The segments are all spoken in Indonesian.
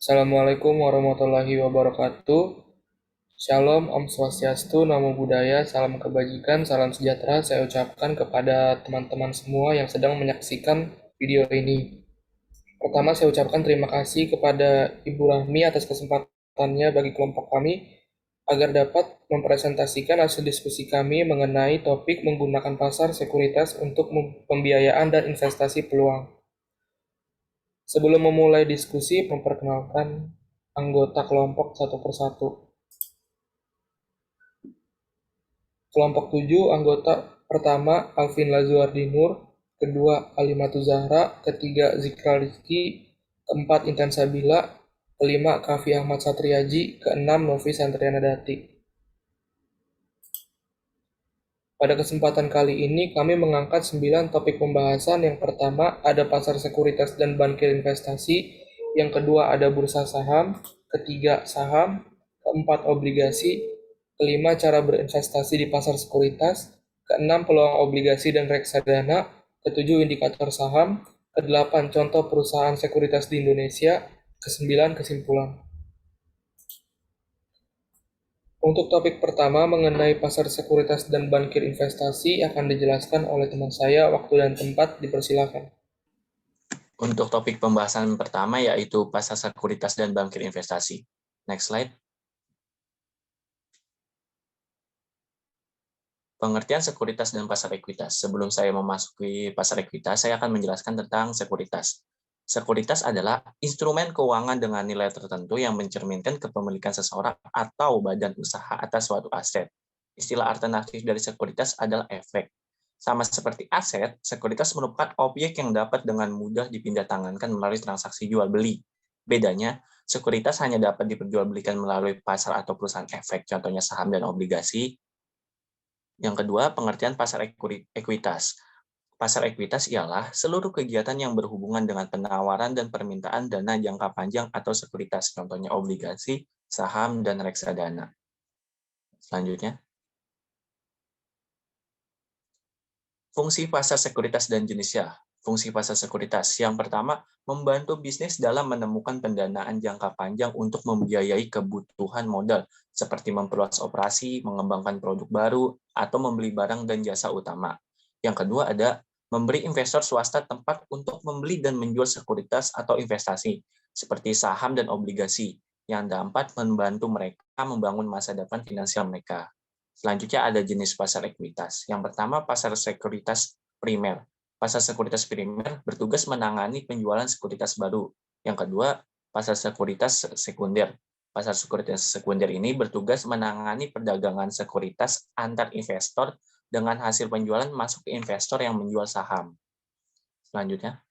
Assalamualaikum warahmatullahi wabarakatuh. Shalom, Om Swastiastu, Namo Buddhaya, salam kebajikan, salam sejahtera saya ucapkan kepada teman-teman semua yang sedang menyaksikan video ini. Pertama, saya ucapkan terima kasih kepada Ibu Rahmi atas kesempatannya bagi kelompok kami agar dapat mempresentasikan hasil diskusi kami mengenai topik menggunakan pasar sekuritas untuk pembiayaan dan investasi peluang. Sebelum memulai diskusi, memperkenalkan anggota kelompok satu persatu. Kelompok 7 anggota pertama Alvin Lazuardi Nur, kedua Alimatu Zahra, ketiga Zikra Rizky, keempat Intan Sabila, kelima Kavi Ahmad Satriaji, keenam Novi Santriana Dati. Pada kesempatan kali ini kami mengangkat 9 topik pembahasan. Yang pertama ada pasar sekuritas dan bankir investasi, yang kedua ada bursa saham, ketiga saham, keempat obligasi, kelima cara berinvestasi di pasar sekuritas, keenam peluang obligasi dan reksadana, ketujuh indikator saham, kedelapan contoh perusahaan sekuritas di Indonesia, kesembilan kesimpulan. Untuk topik pertama mengenai pasar sekuritas dan bankir investasi akan dijelaskan oleh teman saya. Waktu dan tempat dipersilakan. Untuk topik pembahasan pertama yaitu pasar sekuritas dan bankir investasi. Next slide. Pengertian sekuritas dan pasar ekuitas. Sebelum saya memasuki pasar ekuitas, saya akan menjelaskan tentang sekuritas. Sekuritas adalah instrumen keuangan dengan nilai tertentu yang mencerminkan kepemilikan seseorang atau badan usaha atas suatu aset. Istilah alternatif dari sekuritas adalah efek. Sama seperti aset, sekuritas merupakan objek yang dapat dengan mudah dipindahtangankan melalui transaksi jual-beli. Bedanya, sekuritas hanya dapat diperjualbelikan melalui pasar atau perusahaan efek, contohnya saham dan obligasi. Yang kedua, pengertian pasar ekuitas. Pasar ekuitas ialah seluruh kegiatan yang berhubungan dengan penawaran dan permintaan dana jangka panjang atau sekuritas, contohnya obligasi, saham, dan reksadana. Selanjutnya, fungsi pasar sekuritas dan jenisnya. Fungsi pasar sekuritas yang pertama, membantu bisnis dalam menemukan pendanaan jangka panjang untuk membiayai kebutuhan modal, seperti memperluas operasi, mengembangkan produk baru, atau membeli barang dan jasa utama. Yang kedua ada memberi investor swasta tempat untuk membeli dan menjual sekuritas atau investasi, seperti saham dan obligasi, yang dapat membantu mereka membangun masa depan finansial mereka. Selanjutnya ada jenis pasar ekuitas. Yang pertama, pasar sekuritas primer. Pasar sekuritas primer bertugas menangani penjualan sekuritas baru. Yang kedua, pasar sekuritas sekunder. Pasar sekuritas sekunder ini bertugas menangani perdagangan sekuritas antar investor dengan hasil penjualan masuk ke investor yang menjual saham. Selanjutnya,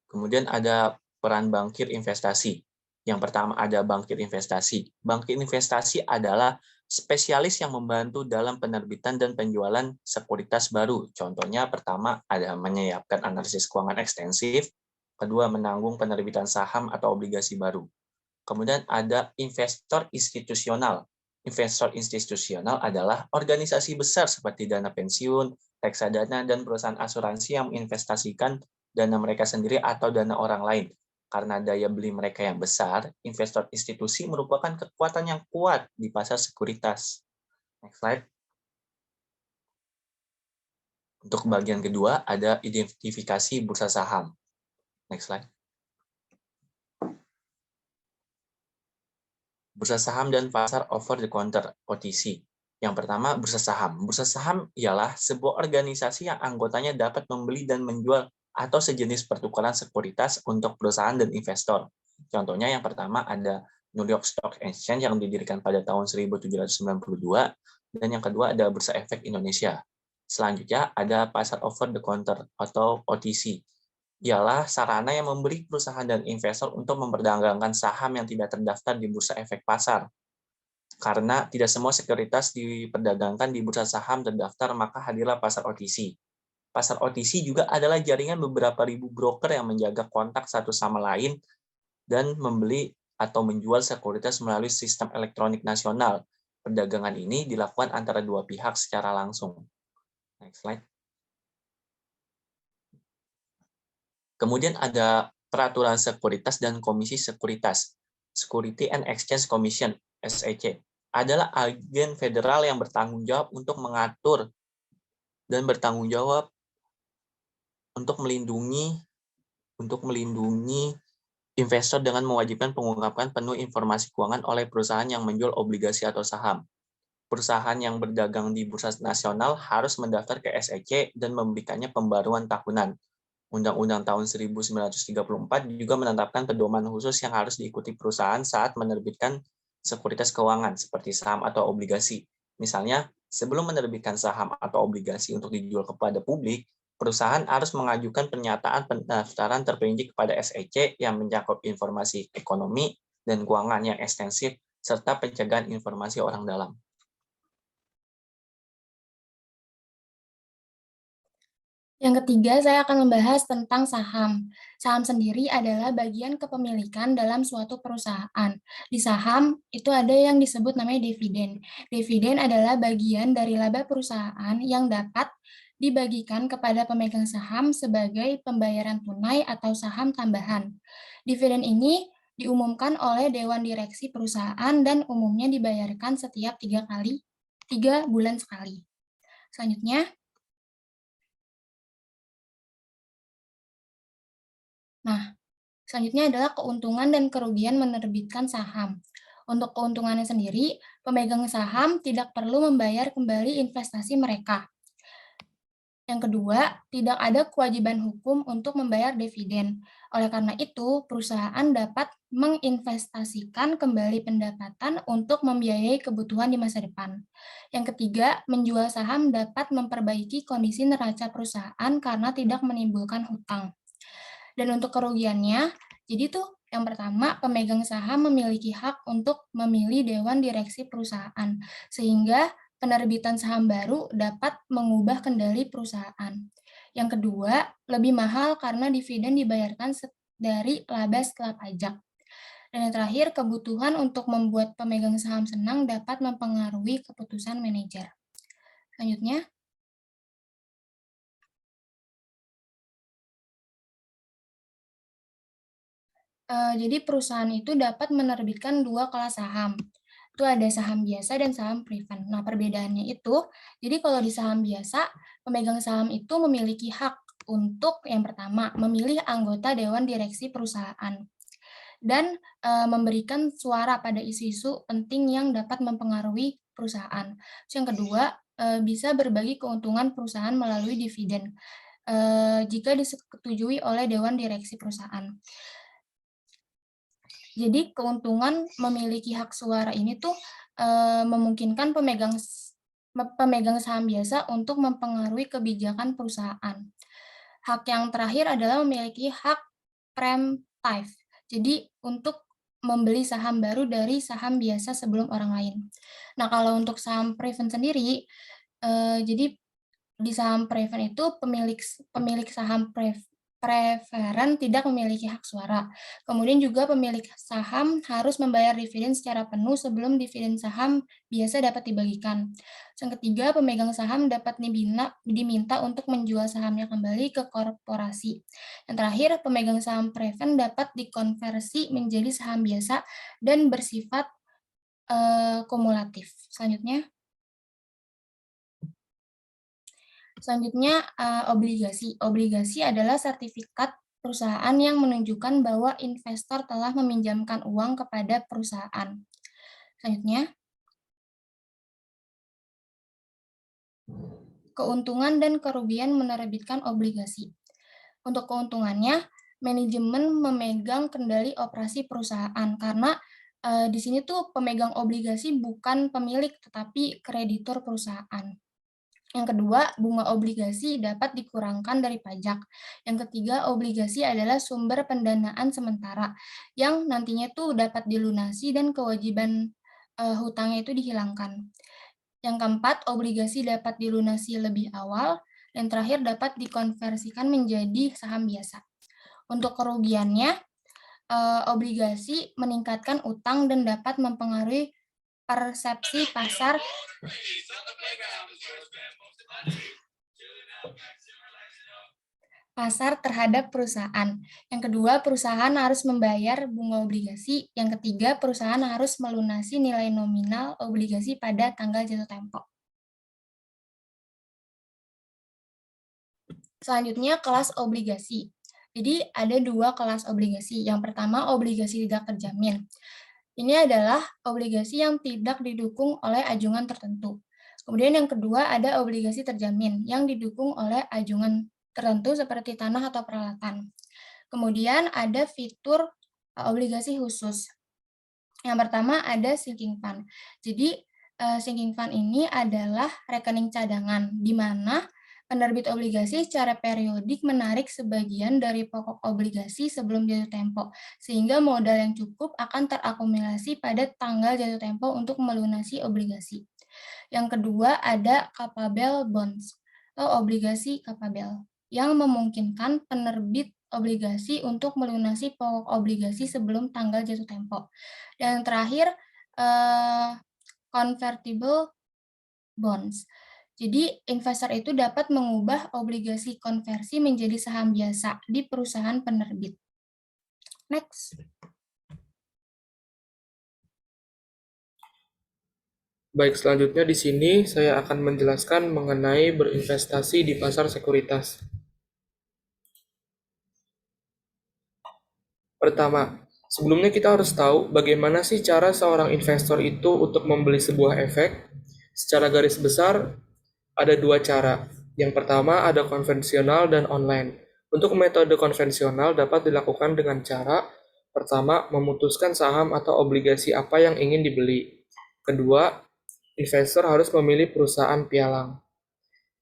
kemudian ada peran bankir investasi. Yang pertama ada bankir investasi. Bankir investasi adalah spesialis yang membantu dalam penerbitan dan penjualan sekuritas baru. Contohnya pertama ada menyiapkan analisis keuangan ekstensif, kedua menanggung penerbitan saham atau obligasi baru. Kemudian ada investor institusional. Investor institusional adalah organisasi besar seperti dana pensiun, reksadana, dan perusahaan asuransi yang menginvestasikan dana mereka sendiri atau dana orang lain. Karena daya beli mereka yang besar, investor institusi merupakan kekuatan yang kuat di pasar sekuritas. Next slide. Untuk bagian kedua, ada identifikasi bursa saham. Next slide. Bursa saham dan pasar over the counter (OTC). Yang pertama, bursa saham. Bursa saham ialah sebuah organisasi yang anggotanya dapat membeli dan menjual atau sejenis pertukaran sekuritas untuk perusahaan dan investor. Contohnya yang pertama ada New York Stock Exchange yang didirikan pada tahun 1792, dan yang kedua ada Bursa Efek Indonesia. Selanjutnya ada pasar over the counter atau OTC. Ialah sarana yang memberi perusahaan dan investor untuk memperdagangkan saham yang tidak terdaftar di bursa efek pasar. Karena tidak semua sekuritas diperdagangkan di bursa saham terdaftar, maka hadirlah pasar OTC. Pasar OTC juga adalah jaringan beberapa ribu broker yang menjaga kontak satu sama lain dan membeli atau menjual sekuritas melalui sistem elektronik nasional. Perdagangan ini dilakukan antara dua pihak secara langsung. Next slide. Kemudian ada peraturan sekuritas dan komisi sekuritas. Security and Exchange Commission, SEC, adalah agen federal yang bertanggung jawab untuk mengatur dan bertanggung jawab untuk melindungi investor dengan mewajibkan pengungkapan penuh informasi keuangan oleh perusahaan yang menjual obligasi atau saham. Perusahaan yang berdagang di bursa nasional harus mendaftar ke SEC dan memberikannya pembaruan tahunan. Undang-Undang tahun 1934 juga menetapkan pedoman khusus yang harus diikuti perusahaan saat menerbitkan sekuritas keuangan seperti saham atau obligasi. Misalnya, sebelum menerbitkan saham atau obligasi untuk dijual kepada publik, perusahaan harus mengajukan pernyataan pendaftaran terperinci kepada SEC yang mencakup informasi ekonomi dan keuangan yang ekstensif serta pencegahan informasi orang dalam. Yang ketiga, saya akan membahas tentang saham. Saham sendiri adalah bagian kepemilikan dalam suatu perusahaan. Di saham, itu ada yang disebut namanya dividen. Dividen adalah bagian dari laba perusahaan yang dapat dibagikan kepada pemegang saham sebagai pembayaran tunai atau saham tambahan. Dividen ini diumumkan oleh Dewan Direksi perusahaan dan umumnya dibayarkan setiap 3 bulan sekali. Selanjutnya, selanjutnya adalah keuntungan dan kerugian menerbitkan saham. Untuk keuntungannya sendiri, pemegang saham tidak perlu membayar kembali investasi mereka. Yang kedua, tidak ada kewajiban hukum untuk membayar dividen. Oleh karena itu, perusahaan dapat menginvestasikan kembali pendapatan untuk membiayai kebutuhan di masa depan. Yang ketiga, menjual saham dapat memperbaiki kondisi neraca perusahaan karena tidak menimbulkan hutang. Dan untuk kerugiannya, jadi tuh yang pertama, pemegang saham memiliki hak untuk memilih dewan direksi perusahaan, sehingga penerbitan saham baru dapat mengubah kendali perusahaan. Yang kedua, lebih mahal karena dividen dibayarkan dari laba setelah pajak. Dan yang terakhir, kebutuhan untuk membuat pemegang saham senang dapat mempengaruhi keputusan manajer. Selanjutnya, jadi perusahaan itu dapat menerbitkan 2 kelas saham. Itu ada saham biasa dan saham preferred. Nah, perbedaannya itu, jadi kalau di saham biasa, pemegang saham itu memiliki hak untuk yang pertama, memilih anggota dewan direksi perusahaan dan memberikan suara pada isu-isu penting yang dapat mempengaruhi perusahaan. Terus yang kedua, bisa berbagi keuntungan perusahaan melalui dividen jika disetujui oleh dewan direksi perusahaan. Jadi keuntungan memiliki hak suara ini tuh memungkinkan pemegang saham biasa untuk mempengaruhi kebijakan perusahaan. Hak yang terakhir adalah memiliki hak preemptive. Jadi untuk membeli saham baru dari saham biasa sebelum orang lain. Nah, kalau untuk saham preferred sendiri, jadi di saham preferred itu pemilik saham preferen tidak memiliki hak suara. Kemudian juga pemilik saham harus membayar dividen secara penuh sebelum dividen saham biasa dapat dibagikan. Yang ketiga, pemegang saham dapat diminta untuk menjual sahamnya kembali ke korporasi. Yang terakhir, pemegang saham preferen dapat dikonversi menjadi saham biasa dan bersifat kumulatif. Selanjutnya, obligasi. Obligasi adalah sertifikat perusahaan yang menunjukkan bahwa investor telah meminjamkan uang kepada perusahaan. Selanjutnya, keuntungan dan kerugian menerbitkan obligasi. Untuk keuntungannya, manajemen memegang kendali operasi perusahaan karena di sini tuh pemegang obligasi bukan pemilik tetapi kreditur perusahaan. Yang kedua, bunga obligasi dapat dikurangkan dari pajak. Yang ketiga, obligasi adalah sumber pendanaan sementara yang nantinya tuh dapat dilunasi dan kewajiban hutangnya itu dihilangkan. Yang keempat, obligasi dapat dilunasi lebih awal. Dan terakhir, dapat dikonversikan menjadi saham biasa. Untuk kerugiannya, obligasi meningkatkan utang dan dapat mempengaruhi persepsi pasar pasar terhadap perusahaan. Yang kedua, perusahaan harus membayar bunga obligasi. Yang ketiga, perusahaan harus melunasi nilai nominal obligasi pada tanggal jatuh tempo. Selanjutnya, kelas obligasi. Jadi, ada 2 kelas obligasi. Yang pertama, obligasi tidak terjamin. Ini adalah obligasi yang tidak didukung oleh ajungan tertentu. Kemudian yang kedua ada obligasi terjamin yang didukung oleh ajungan tertentu seperti tanah atau peralatan. Kemudian ada fitur obligasi khusus. Yang pertama ada sinking fund. Jadi sinking fund ini adalah rekening cadangan di mana penerbit obligasi secara periodik menarik sebagian dari pokok obligasi sebelum jatuh tempo, sehingga modal yang cukup akan terakumulasi pada tanggal jatuh tempo untuk melunasi obligasi. Yang kedua ada capable bonds atau obligasi capable yang memungkinkan penerbit obligasi untuk melunasi pokok obligasi sebelum tanggal jatuh tempo. Dan yang terakhir convertible bonds. Jadi investor itu dapat mengubah obligasi konversi menjadi saham biasa di perusahaan penerbit. Next. Baik, selanjutnya di sini saya akan menjelaskan mengenai berinvestasi di pasar sekuritas. Pertama, sebelumnya kita harus tahu bagaimana sih cara seorang investor itu untuk membeli sebuah efek. Secara garis besar, ada 2 cara. Yang pertama ada konvensional dan online. Untuk metode konvensional dapat dilakukan dengan cara pertama memutuskan saham atau obligasi apa yang ingin dibeli. Kedua, investor harus memilih perusahaan pialang.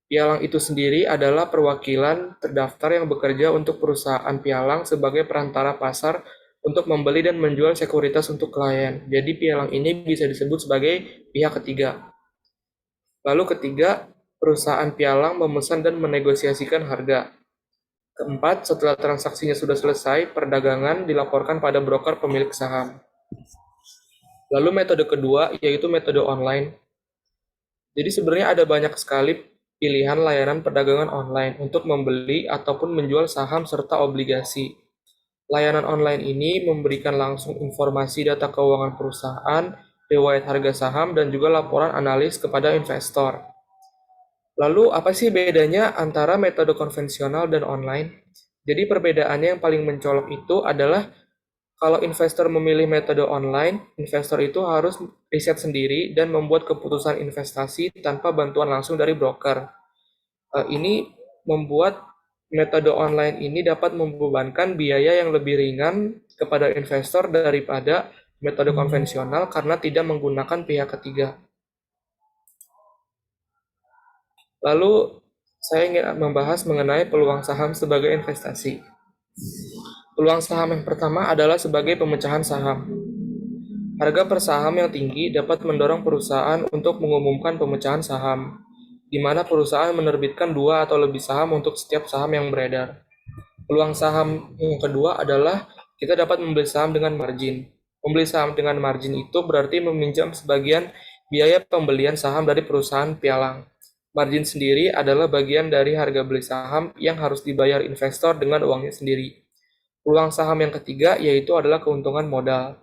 Pialang itu sendiri adalah perwakilan terdaftar yang bekerja untuk perusahaan pialang sebagai perantara pasar untuk membeli dan menjual sekuritas untuk klien. Jadi pialang ini bisa disebut sebagai pihak ketiga. Lalu ketiga, perusahaan pialang memesan dan menegosiasikan harga. Keempat, setelah transaksinya sudah selesai, perdagangan dilaporkan pada broker pemilik saham. Lalu metode kedua, yaitu metode online. Jadi sebenarnya ada banyak sekali pilihan layanan perdagangan online untuk membeli ataupun menjual saham serta obligasi. Layanan online ini memberikan langsung informasi data keuangan perusahaan, riwayat harga saham, dan juga laporan analis kepada investor. Lalu apa sih bedanya antara metode konvensional dan online? Jadi perbedaannya yang paling mencolok itu adalah kalau investor memilih metode online, investor itu harus riset sendiri dan membuat keputusan investasi tanpa bantuan langsung dari broker. Ini membuat metode online ini dapat membebankan biaya yang lebih ringan kepada investor daripada metode konvensional karena tidak menggunakan pihak ketiga. Lalu, saya ingin membahas mengenai peluang saham sebagai investasi. Peluang saham yang pertama adalah sebagai pemecahan saham. Harga per saham yang tinggi dapat mendorong perusahaan untuk mengumumkan pemecahan saham, di mana perusahaan menerbitkan 2 atau lebih saham untuk setiap saham yang beredar. Peluang saham yang kedua adalah kita dapat membeli saham dengan margin. Membeli saham dengan margin itu berarti meminjam sebagian biaya pembelian saham dari perusahaan pialang. Margin sendiri adalah bagian dari harga beli saham yang harus dibayar investor dengan uangnya sendiri. Peluang saham yang ketiga yaitu adalah keuntungan modal.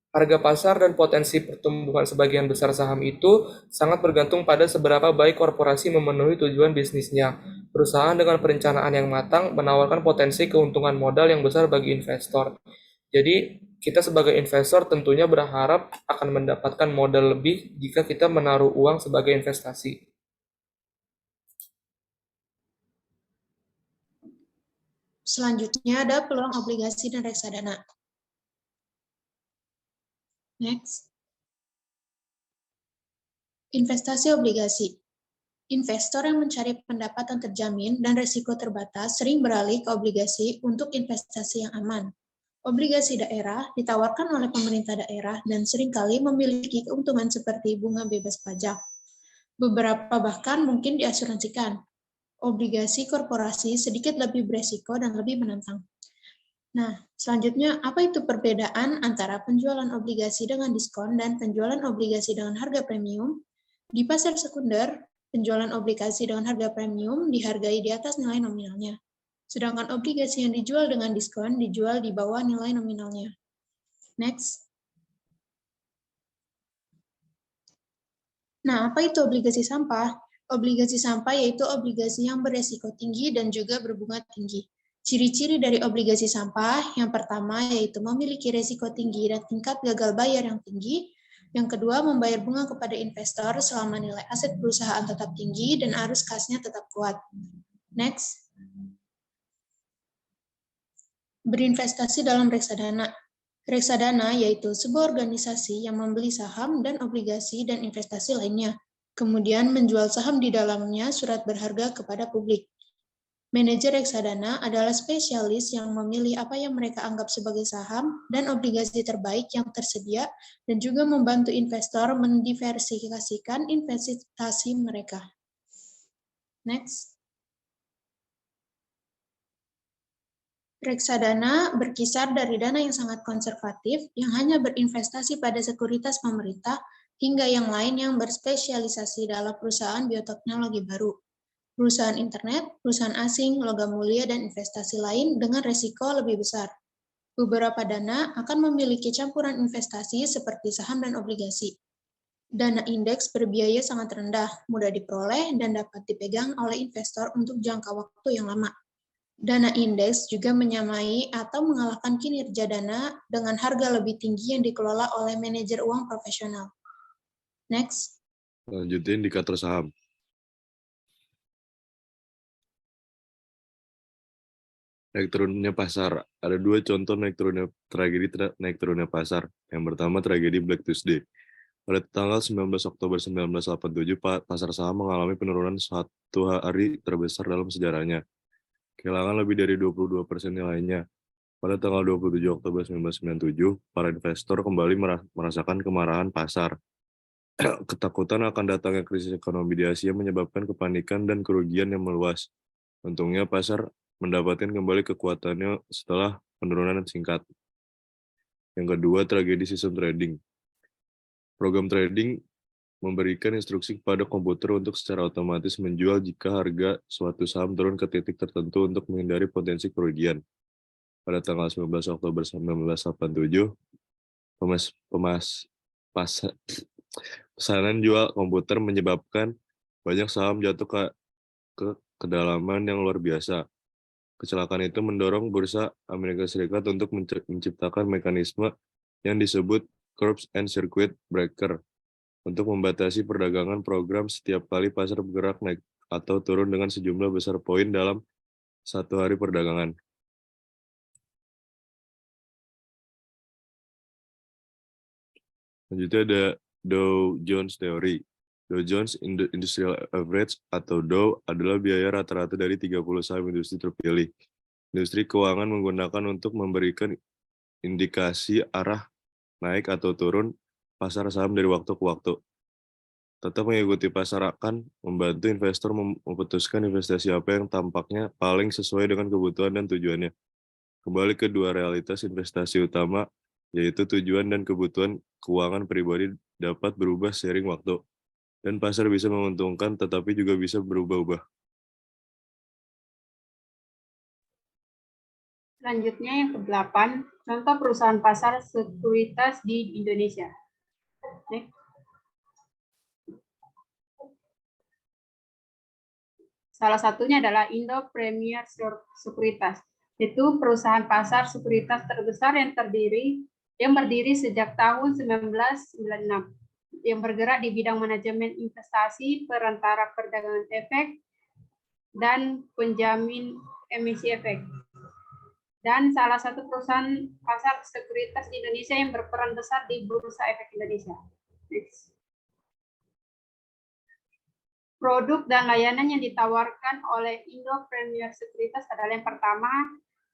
Harga pasar dan potensi pertumbuhan sebagian besar saham itu sangat bergantung pada seberapa baik korporasi memenuhi tujuan bisnisnya. Perusahaan dengan perencanaan yang matang menawarkan potensi keuntungan modal yang besar bagi investor. Jadi, kita sebagai investor tentunya berharap akan mendapatkan modal lebih jika kita menaruh uang sebagai investasi. Selanjutnya ada peluang obligasi dan reksadana. Next. Investasi obligasi. Investor yang mencari pendapatan terjamin dan risiko terbatas sering beralih ke obligasi untuk investasi yang aman. Obligasi daerah ditawarkan oleh pemerintah daerah dan seringkali memiliki keuntungan seperti bunga bebas pajak. Beberapa bahkan mungkin diasuransikan. Obligasi korporasi sedikit lebih beresiko dan lebih menantang. Nah, selanjutnya apa itu perbedaan antara penjualan obligasi dengan diskon dan penjualan obligasi dengan harga premium? Di pasar sekunder, penjualan obligasi dengan harga premium dihargai di atas nilai nominalnya. Sedangkan obligasi yang dijual dengan diskon dijual di bawah nilai nominalnya. Next. Nah, apa itu obligasi sampah? Obligasi sampah yaitu obligasi yang beresiko tinggi dan juga berbunga tinggi. Ciri-ciri dari obligasi sampah, yang pertama yaitu memiliki resiko tinggi dan tingkat gagal bayar yang tinggi. Yang kedua, membayar bunga kepada investor selama nilai aset perusahaan tetap tinggi dan arus kasnya tetap kuat. Next. Berinvestasi dalam reksadana. Reksadana yaitu sebuah organisasi yang membeli saham dan obligasi dan investasi lainnya, kemudian menjual saham di dalamnya surat berharga kepada publik. Manajer reksadana adalah spesialis yang memilih apa yang mereka anggap sebagai saham dan obligasi terbaik yang tersedia dan juga membantu investor mendiversifikasikan investasi mereka. Next. Reksadana berkisar dari dana yang sangat konservatif yang hanya berinvestasi pada sekuritas pemerintah hingga yang lain yang berspesialisasi dalam perusahaan bioteknologi baru, perusahaan internet, perusahaan asing, logam mulia, dan investasi lain dengan resiko lebih besar. Beberapa dana akan memiliki campuran investasi seperti saham dan obligasi. Dana indeks berbiaya sangat rendah, mudah diperoleh, dan dapat dipegang oleh investor untuk jangka waktu yang lama. Dana indeks juga menyamai atau mengalahkan kinerja dana dengan harga lebih tinggi yang dikelola oleh manajer uang profesional. Next. Lanjutin indikator saham. Naik turunnya pasar. Ada dua contoh naik turunnya pasar. Yang pertama tragedi Black Tuesday. Pada tanggal 19 Oktober 1987, pasar saham mengalami penurunan satu hari terbesar dalam sejarahnya. Kehilangan lebih dari 22% nilainya. Pada tanggal 27 Oktober 1997, para investor kembali merasakan kemarahan pasar. Ketakutan akan datangnya krisis ekonomi di Asia menyebabkan kepanikan dan kerugian yang meluas. Untungnya pasar mendapatkan kembali kekuatannya setelah penurunan singkat. Yang kedua, tragedi sistem trading. Program trading memberikan instruksi kepada komputer untuk secara otomatis menjual jika harga suatu saham turun ke titik tertentu untuk menghindari potensi kerugian. Pada tanggal 19 Oktober 1987, pesanan jual komputer menyebabkan banyak saham jatuh ke kedalaman yang luar biasa. Kecelakaan itu mendorong bursa Amerika Serikat untuk menciptakan mekanisme yang disebut Curves and Circuit Breaker untuk membatasi perdagangan program setiap kali pasar bergerak naik atau turun dengan sejumlah besar poin dalam satu hari perdagangan. Selanjutnya ada Dow Jones Theory. Dow Jones Industrial Average atau Dow adalah biaya rata-rata dari 30 saham industri terpilih. Industri keuangan menggunakan untuk memberikan indikasi arah naik atau turun pasar saham dari waktu ke waktu. Tetap mengikuti pasar akan membantu investor memutuskan investasi apa yang tampaknya paling sesuai dengan kebutuhan dan tujuannya. Kembali ke dua realitas investasi utama, yaitu tujuan dan kebutuhan keuangan pribadi dapat berubah seiring waktu, dan pasar bisa menguntungkan tetapi juga bisa berubah-ubah. Selanjutnya yang ke-8, contoh perusahaan pasar sekuritas di Indonesia. Next. Salah satunya adalah Indo Premier Sekuritas, itu perusahaan pasar sekuritas terbesar yang berdiri sejak tahun 1996, yang bergerak di bidang manajemen investasi, perantara perdagangan efek, dan penjamin emisi efek. Dan salah satu perusahaan pasar sekuritas di Indonesia yang berperan besar di Bursa Efek Indonesia. Next. Produk dan layanan yang ditawarkan oleh Indo Premier Sekuritas adalah yang pertama,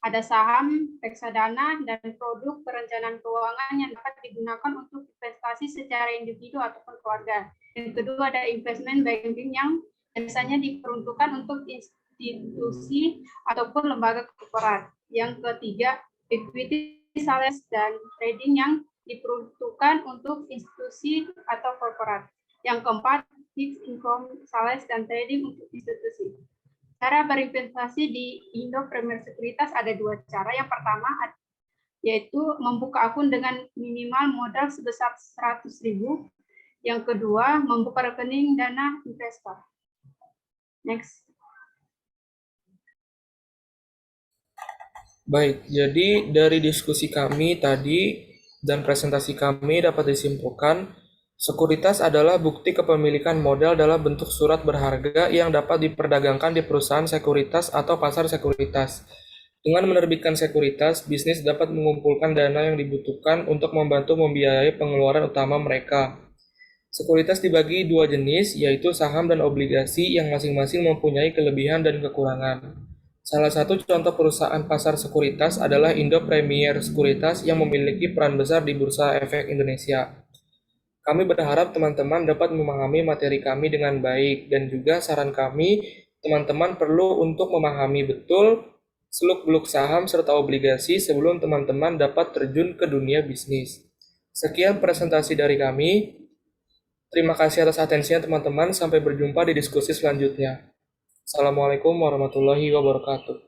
ada saham, reksadana, dan produk perencanaan keuangan yang dapat digunakan untuk investasi secara individu ataupun keluarga. Yang kedua, ada investment banking yang biasanya diperuntukkan untuk institusi ataupun lembaga korporat. Yang ketiga, equity sales dan trading yang diperuntukkan untuk institusi atau korporat. Yang keempat, fixed income sales dan trading untuk institusi. Cara berinvestasi di Indo Premier Sekuritas ada dua cara. Yang pertama yaitu membuka akun dengan minimal modal sebesar 100.000. Yang kedua, membuka rekening dana investor. Next. Baik, jadi dari diskusi kami tadi dan presentasi kami dapat disimpulkan, sekuritas adalah bukti kepemilikan modal dalam bentuk surat berharga yang dapat diperdagangkan di perusahaan sekuritas atau pasar sekuritas. Dengan menerbitkan sekuritas, bisnis dapat mengumpulkan dana yang dibutuhkan untuk membantu membiayai pengeluaran utama mereka. Sekuritas dibagi dua jenis, yaitu saham dan obligasi yang masing-masing mempunyai kelebihan dan kekurangan. Salah satu contoh perusahaan pasar sekuritas adalah Indo Premier Sekuritas yang memiliki peran besar di Bursa Efek Indonesia. Kami berharap teman-teman dapat memahami materi kami dengan baik, dan juga saran kami, teman-teman perlu untuk memahami betul seluk-beluk saham serta obligasi sebelum teman-teman dapat terjun ke dunia bisnis. Sekian presentasi dari kami. Terima kasih atas atensinya teman-teman. Sampai berjumpa di diskusi selanjutnya. Assalamualaikum warahmatullahi wabarakatuh.